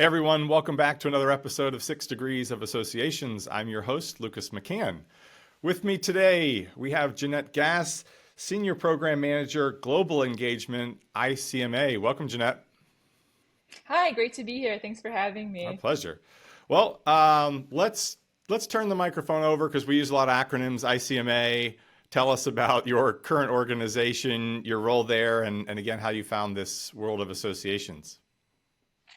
Hey everyone, welcome back to another episode of 6 Degrees of Associations. I'm your host, Lucas McCann. With me today, we have Jeanette Gass, Senior Program Manager, Global Engagement, ICMA. Welcome, Jeanette. Hi, great to be here. Thanks for having Our me. pleasure. Well, let's turn the microphone over because we use a lot of acronyms. ICMA, tell us about your current organization, your role there, and again, how you found this world of associations.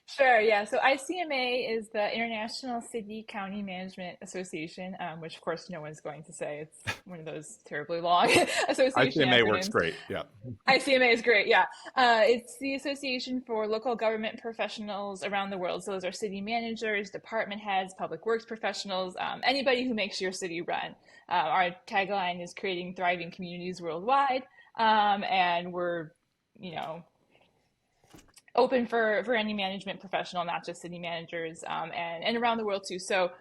Sure, yeah. So ICMA is the International City County Management Association, which of course no one's going to say. It's one of those terribly long association ICMA works acronyms. great. Yeah. ICMA is great, yeah. It's the Association for Local Government Professionals around the world. So those are city managers, department heads, public works professionals, anybody who makes your city run. Our tagline is creating thriving communities worldwide, and we're, you know, open for any management professional, not just city managers, and around the world too. So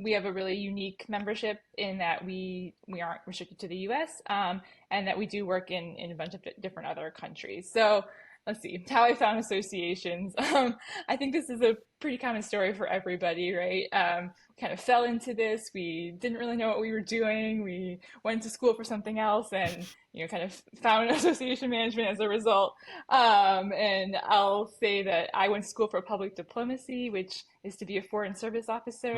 we have a really unique membership in that we aren't restricted to the U.S. And that we do work in a bunch of different other countries. So let's see how I found associations. I think this is a pretty common story for everybody, right? Kind of fell into this. We didn't really know what we were doing. We went to school for something else, and kind of found association management as a result. And I'll say that I went to school for public diplomacy, which is to be a foreign service officer.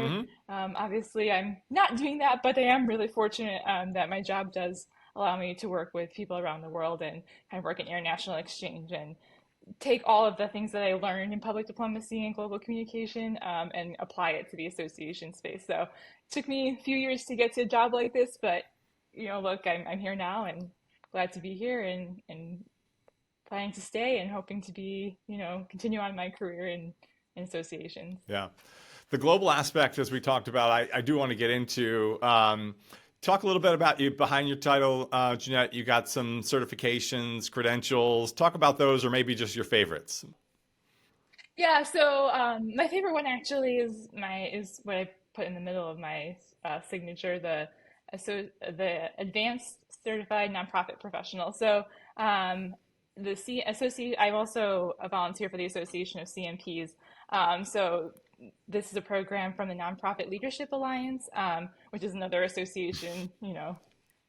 Hmm. Obviously, I'm not doing that, but I am really fortunate that my job does allow me to work with people around the world and kind of work in international exchange and take all of the things that I learned in public diplomacy and global communication and apply it to the association space. So it took me a few years to get to a job like this, but look, I'm here now and glad to be here and planning to stay and hoping to be, continue on my career in associations. Yeah. The global aspect, as we talked about, I do want to get into. Talk a little bit about you behind your title, Jeanette. You got some certifications, credentials. Talk about those, or maybe just your favorites. Yeah, so my favorite one actually is what I put in the middle of my signature, the Advanced Certified Nonprofit Professional. So the C associate I'm also a volunteer for the Association of CMPs. So this is a program from the Nonprofit Leadership Alliance, which is another association. You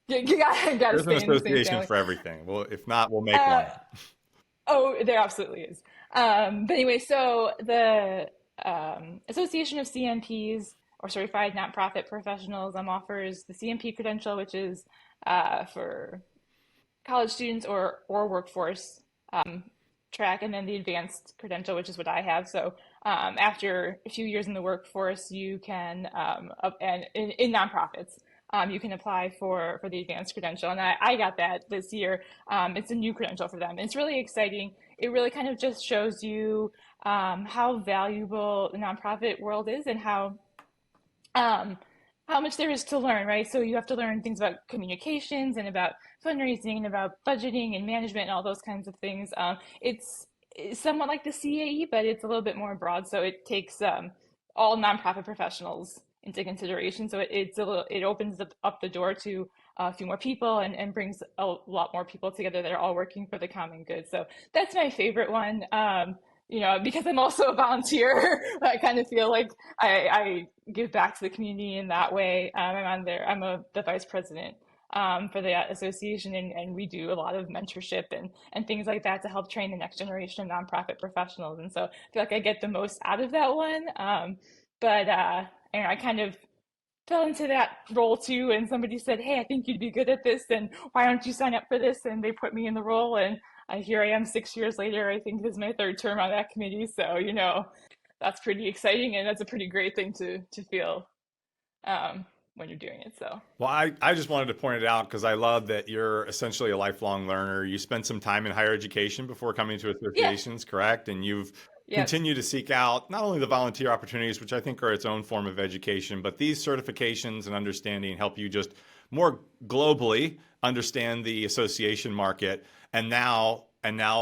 gotta There's an stay in the same association family. for everything. Well, if not, we'll make Uh, one. Oh, there absolutely is. But anyway, so the Association of CMPs or Certified Nonprofit Professionals offers the CMP credential, which is for college students or workforce track, and then the advanced credential, which is what I have. So after a few years in the workforce, you can and in nonprofits. You can apply for the advanced credential, and I got that this year. It's a new credential for them. It's really exciting. It really kind of just shows you how valuable the nonprofit world is and um, how much there is to learn, right? So you have to learn things about communications and about fundraising and about budgeting and management and all those kinds of things. It's somewhat like the CAE, but it's a little bit more broad. So it takes all nonprofit professionals into consideration. So it opens up the door to a few more people and brings a lot more people together that are all working for the common good. So that's my favorite one. Because I'm also a volunteer, I kind of feel like I give back to the community in that way. I'm on there. The vice president for the association, and we do a lot of mentorship and things like that to help train the next generation of nonprofit professionals. And so I feel like I get the most out of that one. But I kind of fell into that role too, and somebody said, hey, I think you'd be good at this, and why don't you sign up for this? And they put me in the role, and here I am 6 years later. I think this is my third term on that committee, so that's pretty exciting, and that's a pretty great thing to feel when you're doing it. So Well, I just wanted to point it out because I love that you're essentially a lifelong learner. You spent some time in higher education before coming to yeah, associations, correct? And you've yep, continued to seek out not only the volunteer opportunities, which I think are its own form of education, but these certifications and understanding help you just more globally understand the association market and now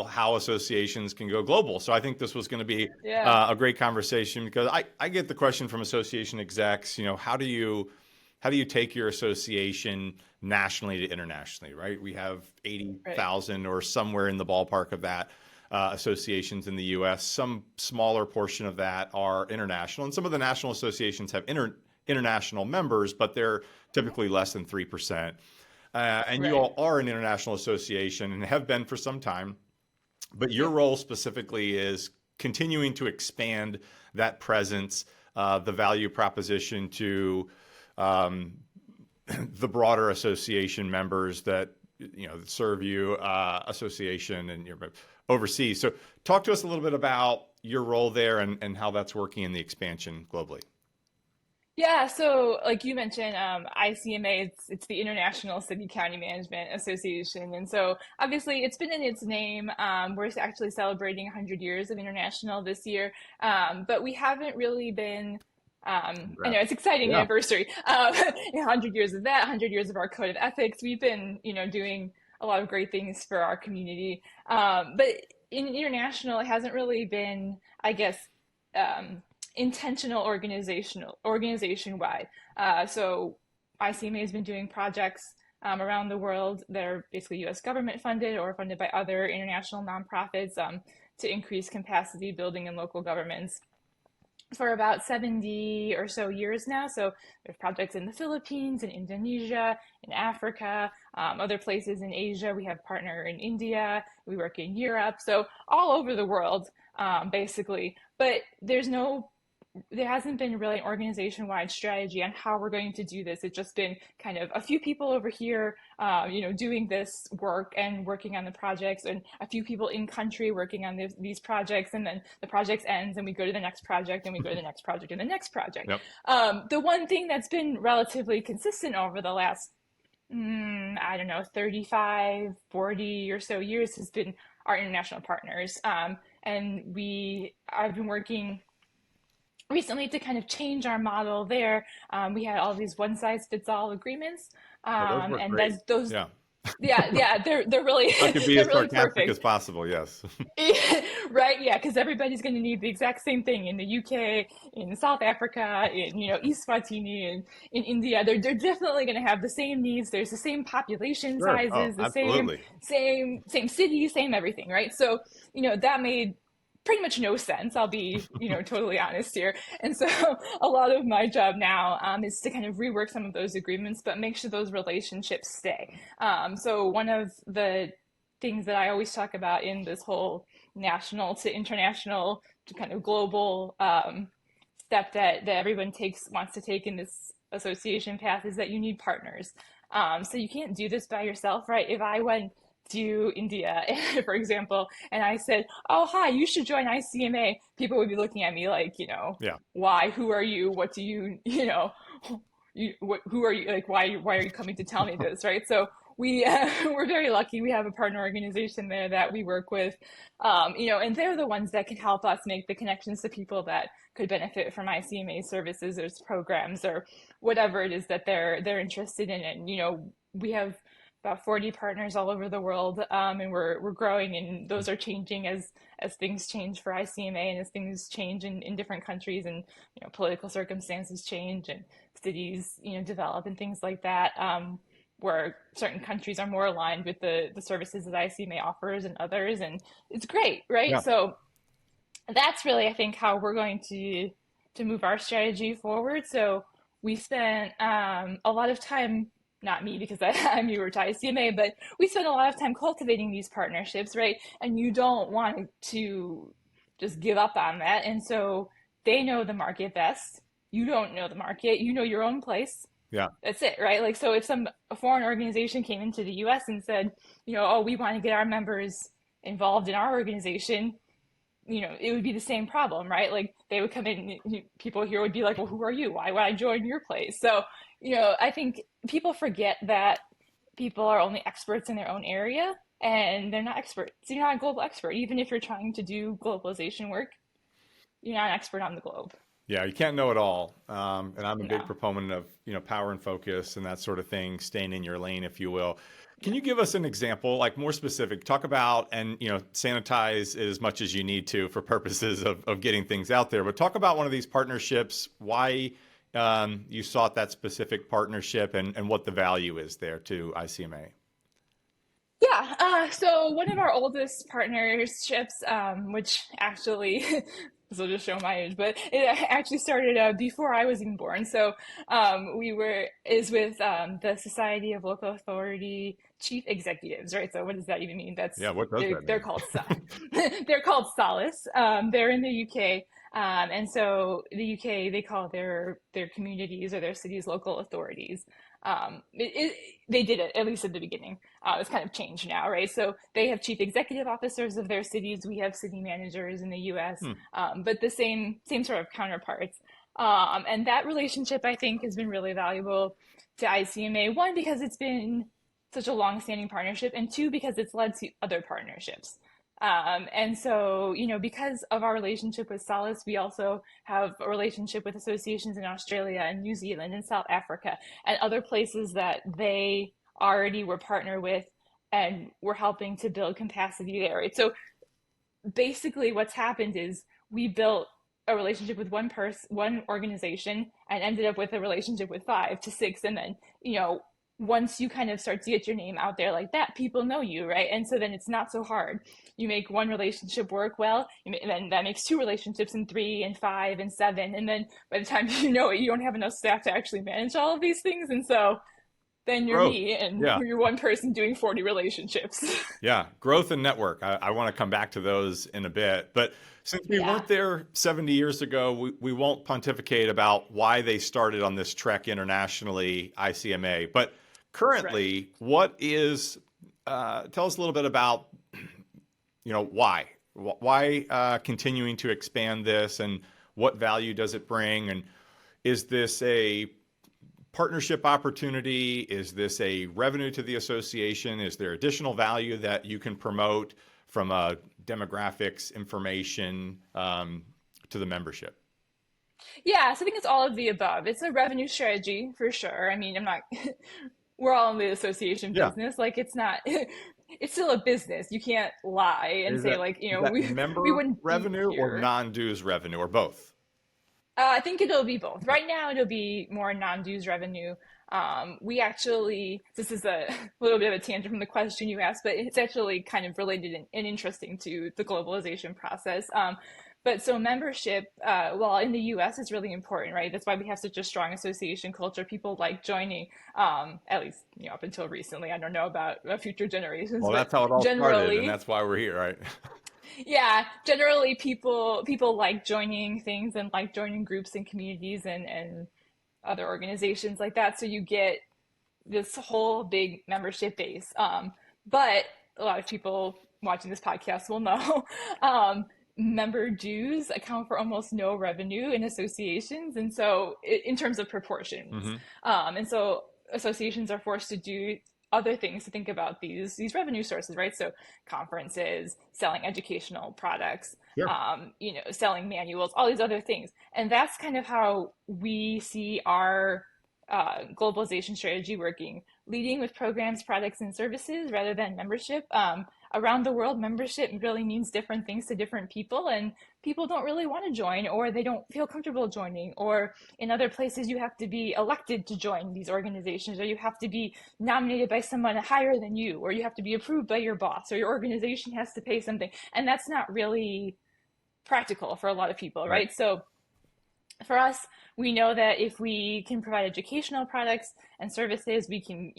how associations can go global. So I think this was going to be yeah, a great conversation because I get the question from association execs, how do you take your association nationally to internationally, right? We have right, 80,000 or somewhere in the ballpark of that. associations in the U.S. Some smaller portion of that are international, and some of the national associations have international members, but they're typically less than 3%. And you Right. all are an international association and have been for some time, but your Yep. role specifically is continuing to expand that presence, the value proposition to the broader association members that serve you, association, and you're overseas. So talk to us a little bit about your role there and how that's working in the expansion globally. Yeah, so like you mentioned, ICMA, it's the International City County Management Association. And so obviously it's been in its name. We're actually celebrating 100 years of international this year. But we haven't really been, I know Congrats. it's exciting Yeah. anniversary. 100 years of that, 100 years of our code of ethics. We've been, doing a lot of great things for our community. But in international, it hasn't really been, I guess, intentional organization wide. So ICMA has been doing projects around the world that are basically U.S. government funded or funded by other international nonprofits to increase capacity building in local governments for about 70 or so years now. So there's projects in the Philippines, in Indonesia, in Africa, other places in Asia. We have a partner in India. We work in Europe. So all over the world, basically. But there hasn't been really an organization-wide strategy on how we're going to do this. It's just been kind of a few people over here, doing this work and working on the projects, and a few people in country working on these projects, and then the project ends, and we go to the next project, and we go to the next project, and the next project. Yep. The one thing that's been relatively consistent over the last, I don't know, 35, 40 or so years has been our international partners. And I've been working recently to kind of change our model there. We had all these one size fits all agreements, Well, those work and great. those, Yeah. yeah, they're really I could be they're as really sarcastic as perfect. possible. Yes. Right, yeah, because everybody's going to need the exact same thing in the UK, in South Africa, in East Swatini, in India. They're definitely going to have the same needs. There's the same population Sure. Oh, sizes, the same absolutely. same city, same everything, right? So that made pretty much no sense. I'll be totally honest here. And so a lot of my job now is to kind of rework some of those agreements, but make sure those relationships stay. So one of the things that I always talk about in this whole national to international to kind of global step that everyone wants to take in this association path is that you need partners. So you can't do this by yourself, right? If I went to India, for example, and I said, "Oh, hi, you should join ICMA," people would be looking at me like, Yeah. why? Who are you? What do who are you? Like, why are you coming to tell me this, right? So we're very lucky. We have a partner organization there that we work with, and they're the ones that can help us make the connections to people that could benefit from ICMA services or programs or whatever it is that they're interested in. And we have about 40 partners all over the world, and we're growing, and those are changing as things change for ICMA and as things change in different countries, and political circumstances change and cities develop and things like that, where certain countries are more aligned with the services that ICMA offers and others, and it's great, right? Yeah. So that's really, I think, how we're going to move our strategy forward. So we spent a lot of time, not me because I'm newer to ICMA, but we spent a lot of time cultivating these partnerships, right? And you don't want to just give up on that. And so they know the market best. You don't know the market. You know your own place. Yeah. That's it, right? Like, so if a foreign organization came into the US and said, oh, we want to get our members involved in our organization, it would be the same problem, right? Like they would come in, people here would be like, well, who are you? Why would I join your place? So, I think people forget that people are only experts in their own area, and they're not experts. You're not a global expert. Even if you're trying to do globalization work, you're not an expert on the globe. Yeah, you can't know it all. And I'm a big No. proponent of, power and focus and that sort of thing, staying in your lane, if you will. Can Yeah. you give us an example, like more specific, talk about, and, sanitize it as much as you need to for purposes of getting things out there, but talk about one of these partnerships, why you sought that specific partnership and what the value is there to ICMA. Yeah, so one of our oldest partnerships, which actually, this will just show my age, but it actually started before I was even born. So is with the Society of Local Authority Chief Executives, right? So what does that even mean? Yeah, what does that They're mean? called they're called Solace. They're in the UK. And so the UK, they call their communities or their cities local authorities. They did it, at least at the beginning. It's kind of changed now, right? So they have chief executive officers of their cities. We have city managers in the U.S., Hmm. but the same sort of counterparts. And that relationship, I think, has been really valuable to ICMA. One, because it's been such a long-standing partnership, and two, because it's led to other partnerships. And so, because of our relationship with Solace, we also have a relationship with associations in Australia and New Zealand and South Africa and other places that they already were partnered with and we're helping to build capacity there. Right? So basically what's happened is we built a relationship with one organization, and ended up with a relationship with five to six. And then, once you kind of start to get your name out there like that, people know you, right? And so then it's not so hard. You make one relationship work well, and then that makes two relationships, and three, and five, and seven. And then by the time you know it, you don't have enough staff to actually manage all of these things. And so then you're Growth. me, and Yeah. you're one person doing 40 relationships. Yeah, growth and network. I want to come back to those in a bit. But since we Yeah, weren't there 70 years ago, we won't pontificate about why they started on this trek internationally, ICMA. But right. currently, what is, tell us a little bit about, why? Why continuing to expand this, and what value does it bring? And is this a partnership opportunity? Is this a revenue to the association? Is there additional value that you can promote from a demographics information to the membership? Yeah, so I think it's all of the above. It's a revenue strategy for sure. I mean, I'm not, we're all in the association Yeah. business. Like, it's not, it's still a business. You can't lie and Is say, that like, is that we member wouldn't be revenue or here. non-dues revenue or both? I think it'll be both. Right now, it'll be more non-dues revenue. We actually, this is a little bit of a tangent from the question you asked, but it's actually kind of related and interesting to the globalization process. But so membership, well, in the US, is really important, right? That's why we have such a strong association culture. People like joining, at least, up until recently. I don't know about future generations, Well, but that's how it all started, and generally, that's why we're here, right? yeah, generally people like joining things and like joining groups and communities and other organizations like that. So you get this whole big membership base. But a lot of people watching this podcast will know member dues account for almost no revenue in associations. And so, in terms of proportions, Hmm. and so associations are forced to do other things to think about these revenue sources, right? So conferences, selling educational products, Sure. selling manuals, all these other things. And that's kind of how we see our globalization strategy working, leading with programs, products, and services rather than membership. Around the world, membership really means different things to different people, and people don't really want to join, or they don't feel comfortable joining. Or in other places, you have to be elected to join these organizations, or you have to be nominated by someone higher than you, or you have to be approved by your boss, or your organization has to pay something. And that's not really practical for a lot of people, Right. right? So for us, we know that if we can provide educational products and services, we can,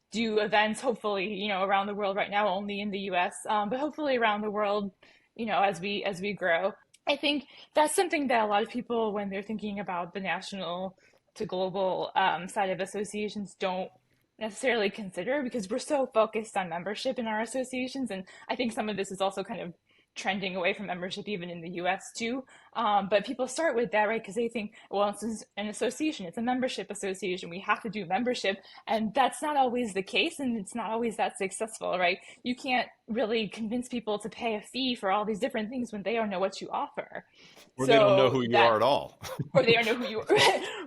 do events, hopefully, around the world. Right now only in the US, but hopefully around the world, as we grow. I think that's something that a lot of people, when they're thinking about the national to global side of associations, don't necessarily consider, because we're so focused on membership in our associations. And I think some of this is also kind of trending away from membership even in the US too. But people start with that, right? Because they think, well, it's an association, it's a membership association, we have to do membership. And that's not always the case, and it's not always that successful, right? You can't really convince people to pay a fee for all these different things when they don't know what you offer. Or they don't know So who you that, are at all. or they don't know who you are.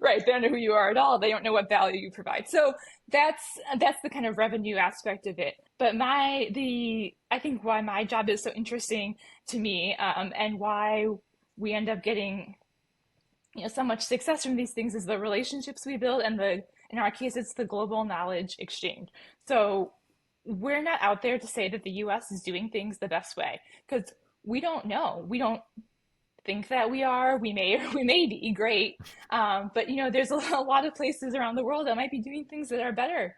Right, they don't know who you are at all, they don't know what value you provide. So that's the kind of revenue aspect of it. But I think why my job is so interesting to me, and why we end up getting so much success from these things, is the relationships we build, and the in our case it's the global knowledge exchange. So we're not out there to say that the US is doing things the best way because we don't know. We don't think that we are. We may be great, but there's a lot of places around the world that might be doing things that are better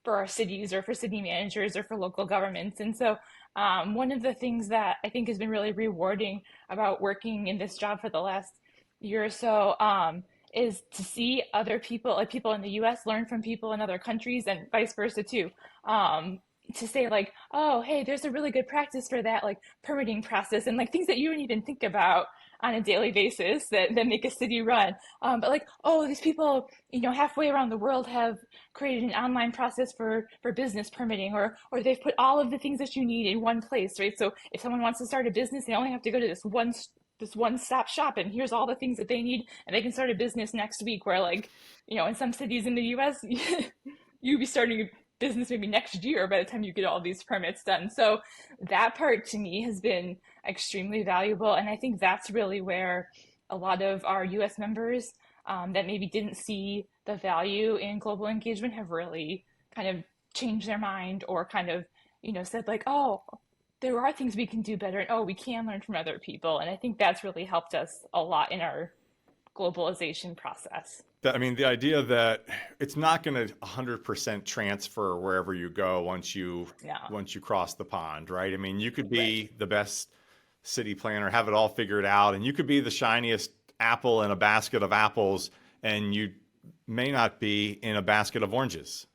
for our cities or for city managers or for local governments. And so, one of the things that I think has been really rewarding about working in this job for the last year or so is to see other people, like people in the US, learn from people in other countries and vice versa too. To say like, oh, hey, there's a really good practice for that, like permitting process and like things that you don't even think about on a daily basis that make a city run. But like, oh, these people, halfway around the world have created an online process for business permitting, or they've put all of the things that you need in one place, right? So if someone wants to start a business, they only have to go to this one stop shop, and here's all the things that they need, and they can start a business next week. Where like, in some cities in the U.S. you'd be starting a business maybe next year by the time you get all these permits done. So that part to me has been extremely valuable, and I think that's really where a lot of our U.S. members that maybe didn't see the value in global engagement have really kind of changed their mind or kind of said like, oh, there are things we can do better, and oh, we can learn from other people. And I think that's really helped us a lot in our globalization process. I mean, the idea that it's not going to 100% transfer wherever you go Yeah. once you cross the pond, right? I mean, you could Right. be the best city planner, have it all figured out, and you could be the shiniest apple in a basket of apples, and you may not be in a basket of oranges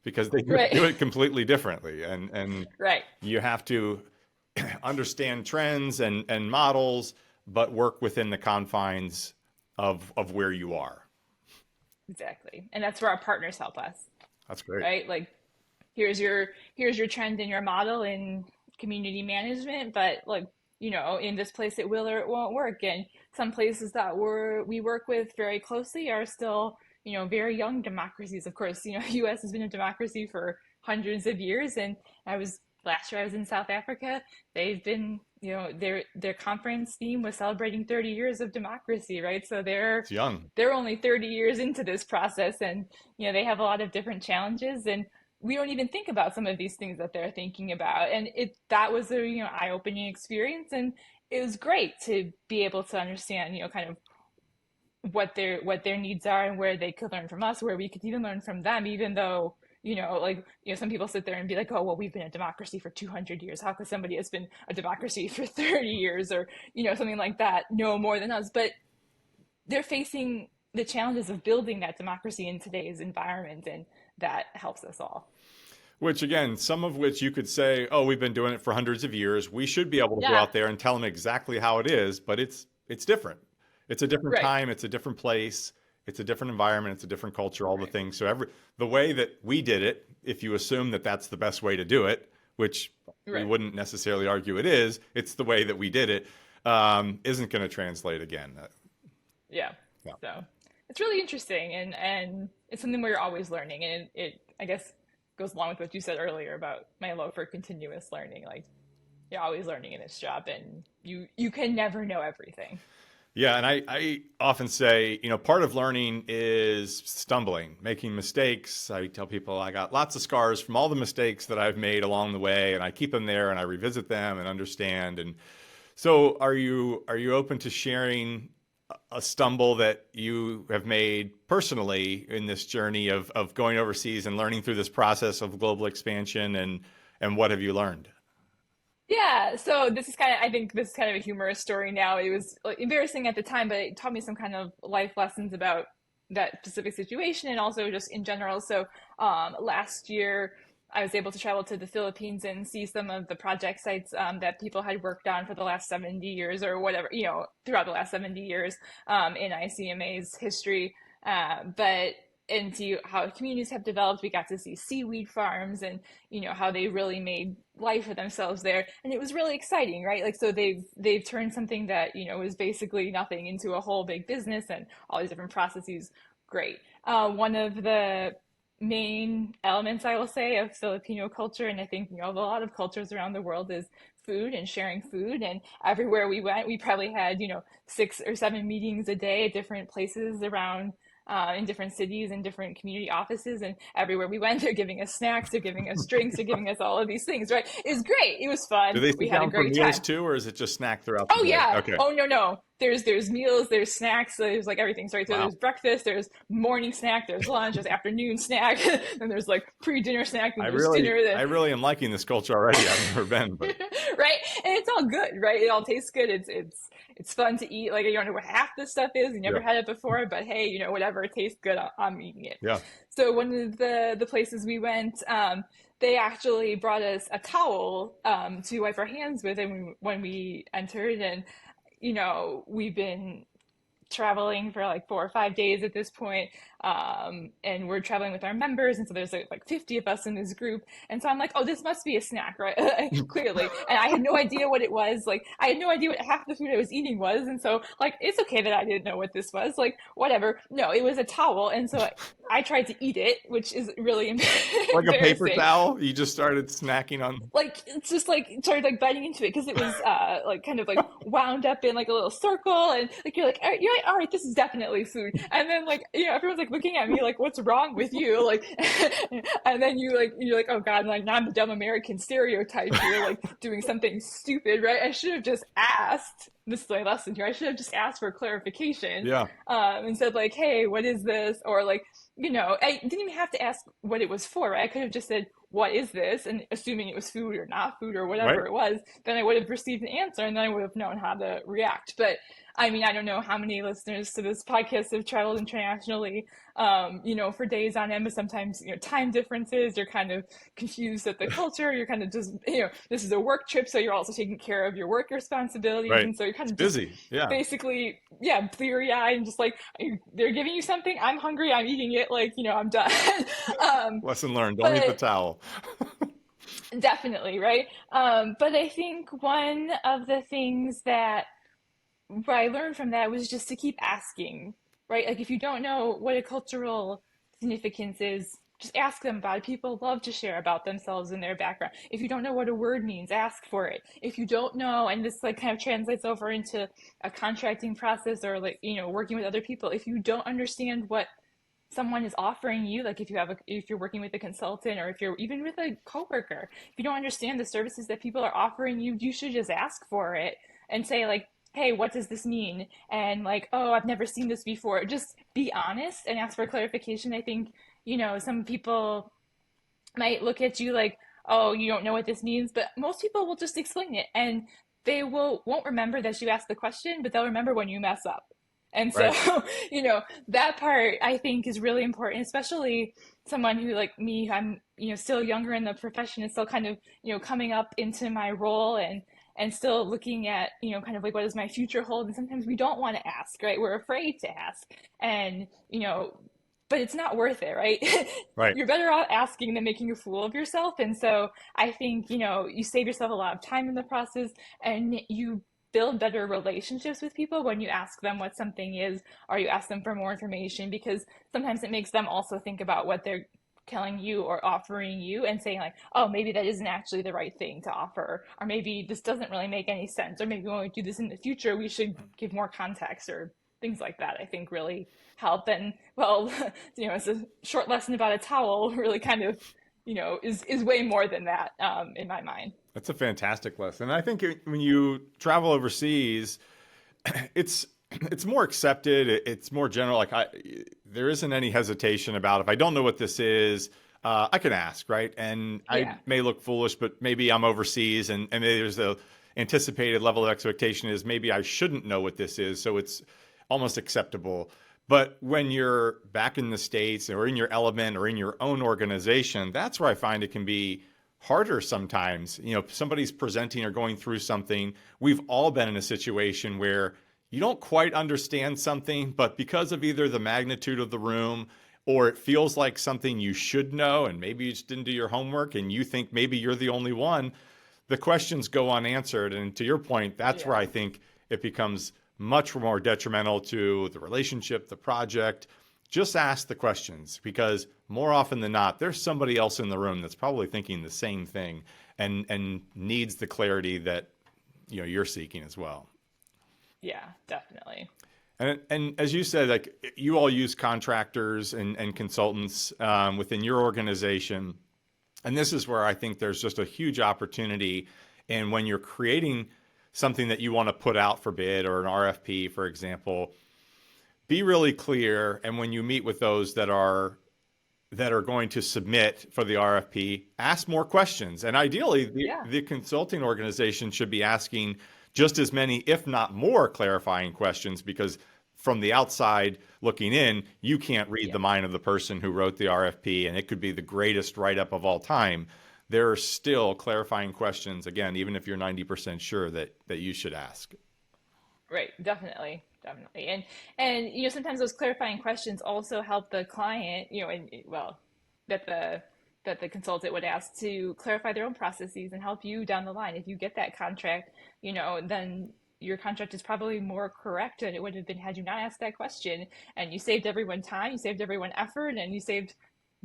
because they do Right. it completely differently, and Right. you have to understand trends and models, but work within the confines of where you are. Exactly. And that's where our partners help us, That's great. right? Like here's your trend in your model in community management, but like, in this place it will or it won't work. And some places that we work with very closely are still, very young democracies. Of course, US has been a democracy for hundreds of years. And last year I was in South Africa. They've been, their conference theme was celebrating 30 years of democracy, right? So It's young. they're only 30 years into this process, and they have a lot of different challenges, and we don't even think about some of these things that they're thinking about. And that was a eye-opening experience, and it was great to be able to understand kind of what their needs are and where they could learn from us, where we could even learn from them, even though like some people sit there and be like, oh well, we've been a democracy for 200 years, how could somebody that's been a democracy for 30 years or something like that know more than us? But they're facing the challenges of building that democracy in today's environment, and that helps us all. Which again, some of which you could say, oh, we've been doing it for hundreds of years. We should be able to go Yeah. out there and tell them exactly how it is, but it's different. It's a different Right. time, it's a different place, it's a different environment, it's a different culture, all the Right. things. So the way that we did it, if you assume that that's the best way to do it, which we Right. wouldn't necessarily argue it is, it's the way that we did it, isn't going to translate again. Yeah. Yeah. So it's really interesting, and it's something where you're always learning, and it I guess goes along with what you said earlier about my love for continuous learning. Like you're always learning in this job, and you can never know everything. Yeah, and I often say, part of learning is stumbling, making mistakes. I tell people I got lots of scars from all the mistakes that I've made along the way, and I keep them there and I revisit them and understand. And so are you open to sharing a stumble that you have made personally in this journey of going overseas and learning through this process of global expansion, and what have you learned? Yeah, so I think this is kind of a humorous story now. It was like, embarrassing at the time, but it taught me some kind of life lessons about that specific situation and also just in general. So last year, I was able to travel to the Philippines and see some of the project sites that people had worked on for the last 70 years or whatever, throughout the last 70 years in ICMA's history. But and see how communities have developed. We got to see seaweed farms and how they really made life for themselves there, and it was really exciting, right? Like so they've turned something that was basically nothing into a whole big business and all these different processes. Great. One of the main elements I will say of Filipino culture, and I think of a lot of cultures around the world, is food and sharing food. And everywhere we went, we probably had 6 or 7 meetings a day at different places around in different cities and different community offices, and everywhere we went, they're giving us snacks, they're giving us drinks, they're giving us all of these things, right? It was great. It was Do fun. they We sit had a down for great meals time. too, or is it just snack throughout the Oh day? yeah. Okay. Oh no no. There's meals, there's snacks, there's like everything. So, right, so Wow. there's breakfast, there's morning snack, there's lunch, there's afternoon snack, then there's like pre-dinner snack, then there's dinner, I then really am liking this culture already. I've never been, but right? And it's all good, right? It all tastes good. It's fun to eat. Like, you don't know what half this stuff is. You never yeah, had it before, but hey, whatever it tastes good, I'm eating it. yeah. So one of the places we went, they actually brought us a towel to wipe our hands with, and when we entered, and we've been traveling for like 4 or 5 days at this point, and we're traveling with our members, and so there's like 50 of us in this group, and so I'm like, oh, this must be a snack, right? Clearly. And I had no idea what it was. Like, I had no idea what half the food I was eating was, and so, like, it's okay that I didn't know what this was, like, whatever. No, it was a towel, and so I tried to eat it, which is really Like a paper embarrassing. towel, you just started snacking on. Like, it's just like started like biting into it because it was like kind of like wound up in like a little circle, and like you're like, all right, this is definitely food. And then, like, everyone's like looking at me like, what's wrong with you, like, and then you're like, oh god, like, now I'm the dumb American stereotype here, like doing something stupid, right? I should have just asked. This is my lesson here. I should have just asked for clarification, Yeah, and said like, hey, what is this? Or like, I didn't even have to ask what it was for, right? I could have just said, what is this? And assuming it was food or not food or right. whatever it was, then I would have received an answer, and then I would have known how to react. But I mean, I don't know how many listeners to this podcast have traveled internationally, for days on end, but sometimes, time differences, you're kind of confused at the culture. You're kind of just, this is a work trip, so you're also taking care of your work responsibilities. Right. And so you're kind It's of just busy. Yeah. basically, yeah, bleary eyed and just like, they're giving you something. I'm hungry. I'm eating it. Like, I'm done. Lesson learned. Don't eat the But towel. definitely, right? But I think one of the things that what I learned from that was just to keep asking, right? Like, if you don't know what a cultural significance is, just ask them about it. People love to share about themselves and their background. If you don't know what a word means, ask for it. If you don't know, and this like kind of translates over into a contracting process, or like, working with other people. If you don't understand what someone is offering you, like if you're working with a consultant, or if you're even with a coworker, if you don't understand the services that people are offering you, you should just ask for it and say like, hey, what does this mean? And like, oh, I've never seen this before. Just be honest and ask for clarification. I think, some people might look at you like, oh, you don't know what this means, but most people will just explain it, and they won't remember that you asked the question, but they'll remember when you mess up. And so, Right. that part I think is really important, especially someone who like me, I'm, still younger in the profession, and still kind of, coming up into my role, and still looking at, kind of like, what does my future hold? And sometimes we don't want to ask, right? We're afraid to ask. And, but it's not worth it, right? Right. You're better off asking than making a fool of yourself. And so I think, you save yourself a lot of time in the process, and you build better relationships with people when you ask them what something is, or you ask them for more information, because sometimes it makes them also think about what they're telling you or offering you, and saying like, oh, maybe that isn't actually the right thing to offer, or maybe this doesn't really make any sense, or maybe when we do this in the future we should give more context, or things like that. I think really help. And well, it's a short lesson about a towel, really kind of, is way more than that, in my mind. That's a fantastic lesson. I think when you travel overseas, it's it's more accepted. It's more general. Like there isn't any hesitation about if I don't know what this is, I can ask, right? And I Yeah. may look foolish, but maybe I'm overseas, and maybe there's a anticipated level of expectation is maybe I shouldn't know what this is, so it's almost acceptable. But when you're back in the States or in your element or in your own organization, that's where I find it can be harder sometimes. Somebody's presenting or going through something. We've all been in a situation where you don't quite understand something, but because of either the magnitude of the room, or it feels like something you should know, and maybe you just didn't do your homework and you think maybe you're the only one, the questions go unanswered. And to your point, that's where Yeah. I think it becomes much more detrimental to the relationship, the project. Just ask the questions, because more often than not, there's somebody else in the room that's probably thinking the same thing, and needs the clarity that you're seeking as well. Yeah, definitely. And as you said, like you all use contractors and consultants within your organization. And this is where I think there's just a huge opportunity. And when you're creating something that you want to put out for bid or an RFP, for example, be really clear. And when you meet with those that are going to submit for the RFP, ask more questions. And ideally, Yeah. the consulting organization should be asking just as many, if not more, clarifying questions because from the outside looking in, you can't read Yeah. the mind of the person who wrote the RFP, and it could be the greatest write up of all time. There are still clarifying questions, again, even if you're 90% sure that you should ask. Right, definitely, definitely. And sometimes those clarifying questions also help the client, and well, that the consultant would ask to clarify their own processes and help you down the line. If you get that contract, then your contract is probably more correct than it would have been had you not asked that question. And you saved everyone time, you saved everyone effort, and you saved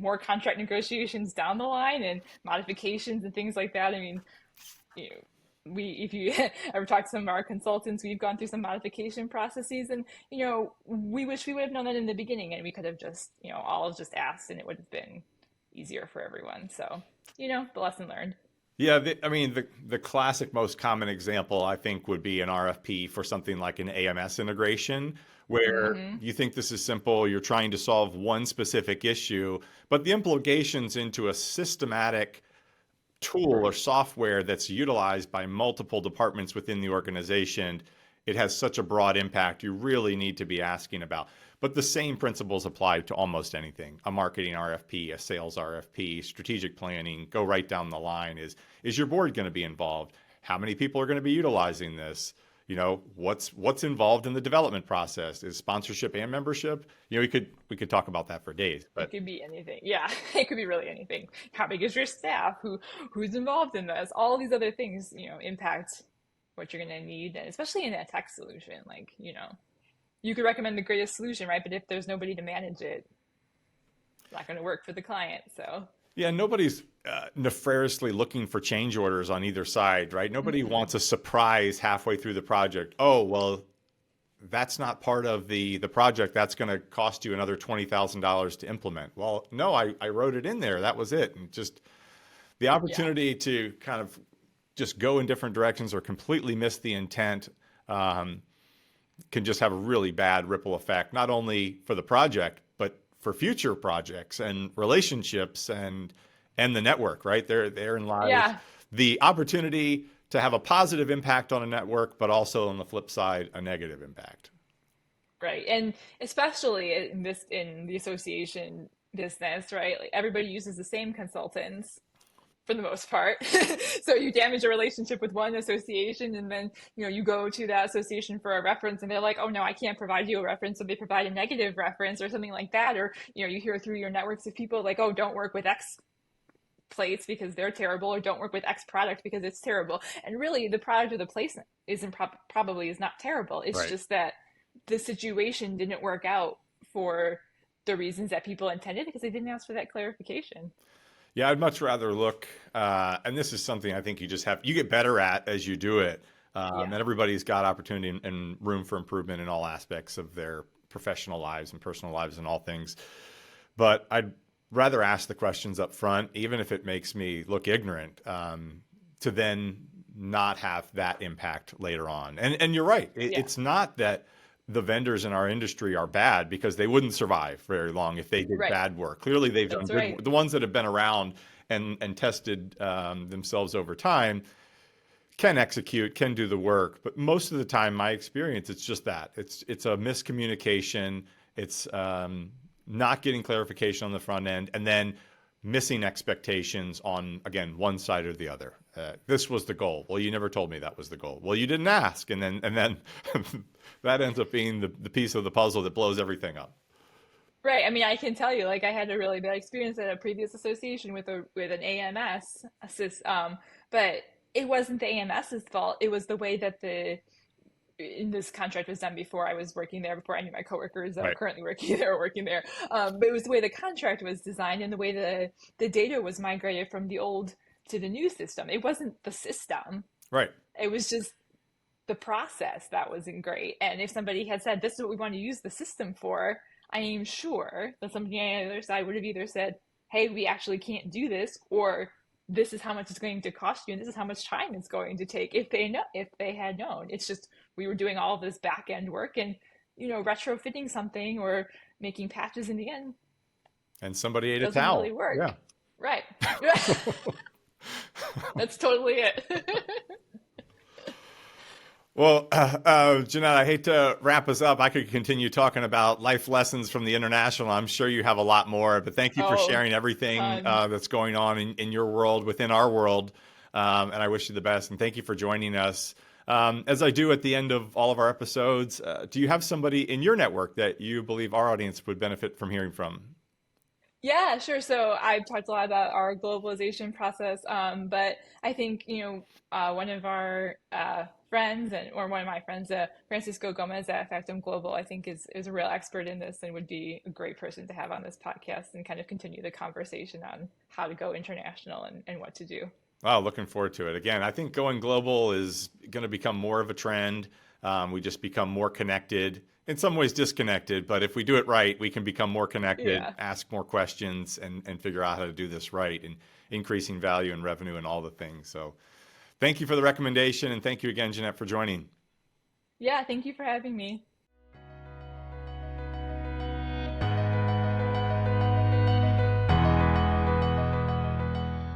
more contract negotiations down the line and modifications and things like that. I mean, you know, if you ever talk to some of our consultants, we've gone through some modification processes, and we wish we would have known that in the beginning, and we could have just all have just asked, and it would have been easier for everyone. So the lesson learned. Yeah, I mean, the classic, most common example, I think, would be an RFP for something like an AMS integration, where Hmm. you think this is simple, you're trying to solve one specific issue, but the implications into a systematic tool or Right. software that's utilized by multiple departments within the organization, it has such a broad impact. You really need to be asking about. But the same principles apply to almost anything. A marketing RFP, a sales RFP, strategic planning, go right down the line. Is your board going to be involved? How many people are going to be utilizing this? What's involved in the development process? Is sponsorship and membership? We could talk about that for days, It but could be anything. Yeah, it could be really anything. How big is your staff? Who's involved in this? All these other things, impact what you're going to need, and especially in a tech solution. Like, you could recommend the greatest solution, right? But if there's nobody to manage it, it's not going to work for the client. So, yeah, nobody's nefariously looking for change orders on either side, right? Nobody mm-mm. wants a surprise halfway through the project. Oh, well, that's not part of the project. That's going to cost you another $20,000 to implement. Well, no, I wrote it in there. That was it. And just the Yeah, opportunity to kind of just go in different directions or completely miss the intent um, can just have a really bad ripple effect, not only for the project, but for future projects and relationships and the network, right? Therein lies yeah, the opportunity to have a positive impact on a network, but also on the flip side, a negative impact. right. And especially in the association business, right? Like everybody uses the same consultants for the most part. So you damage a relationship with one association, and then you go to that association for a reference, and they're like, "Oh no, I can't provide you a reference," so they provide a negative reference or something like that. Or you hear through your networks of people like, "Oh, don't work with X plates because they're terrible," or "Don't work with X product because it's terrible." And really, the product or the place isn't probably is not terrible. It's Right. just that the situation didn't work out for the reasons that people intended because they didn't ask for that clarification. Yeah, I'd much rather look, and this is something I think you get better at as you do it. And Yeah. everybody's got opportunity and room for improvement in all aspects of their professional lives and personal lives and all things. But I'd rather ask the questions up front, even if it makes me look ignorant, to then not have that impact later on. And you're right. Yeah. It's not that the vendors in our industry are bad because they wouldn't survive very long if they did Right. bad work. Clearly, they've done That's good right. work. The ones that have been around and tested themselves over time can execute, can do the work. But most of the time, my experience, it's just that it's a miscommunication. It's not getting clarification on the front end, and then missing expectations on, again, one side or the other. This was the goal. Well, you never told me that was the goal. Well, you didn't ask, and then that ends up being the piece of the puzzle that blows everything up. Right. I mean, I can tell you, like, I had a really bad experience at a previous association with an AMS but it wasn't the AMS's fault. It was the way that the in this contract was done before I was working there, before any of my coworkers that are Right. currently working there were working there. But it was the way the contract was designed and the way the data was migrated from the old to the new system. It wasn't the system. Right. It was just the process that wasn't great. And if somebody had said, this is what we want to use the system for, I am sure that somebody on the other side would have either said, hey, we actually can't do this, or this is how much it's going to cost you, and this is how much time it's going to take if they had known. It's just we were doing all of this back end work and retrofitting something or making patches in the end And somebody ate a doesn't really towel. work. Yeah. Right. That's totally it. Well, Jeanette, I hate to wrap us up. I could continue talking about life lessons from the international. I'm sure you have a lot more, but thank you for Oh, sharing everything tons. that's going on in your world, within our world. And I wish you the best. And thank you for joining us. As I do at the end of all of our episodes, do you have somebody in your network that you believe our audience would benefit from hearing from? Yeah, sure. So I've talked a lot about our globalization process, but I think, one of our friends or one of my friends, Francisco Gomez at Factum Global, I think is a real expert in this and would be a great person to have on this podcast and kind of continue the conversation on how to go international and what to do. Oh, looking forward to it. Again, I think going global is going to become more of a trend. We just become more connected, in some ways disconnected, but if we do it right, we can become more connected, Yeah. ask more questions, and figure out how to do this right, and increasing value and revenue and all the things. So thank you for the recommendation, and thank you again, Jeanette, for joining. Yeah, thank you for having me.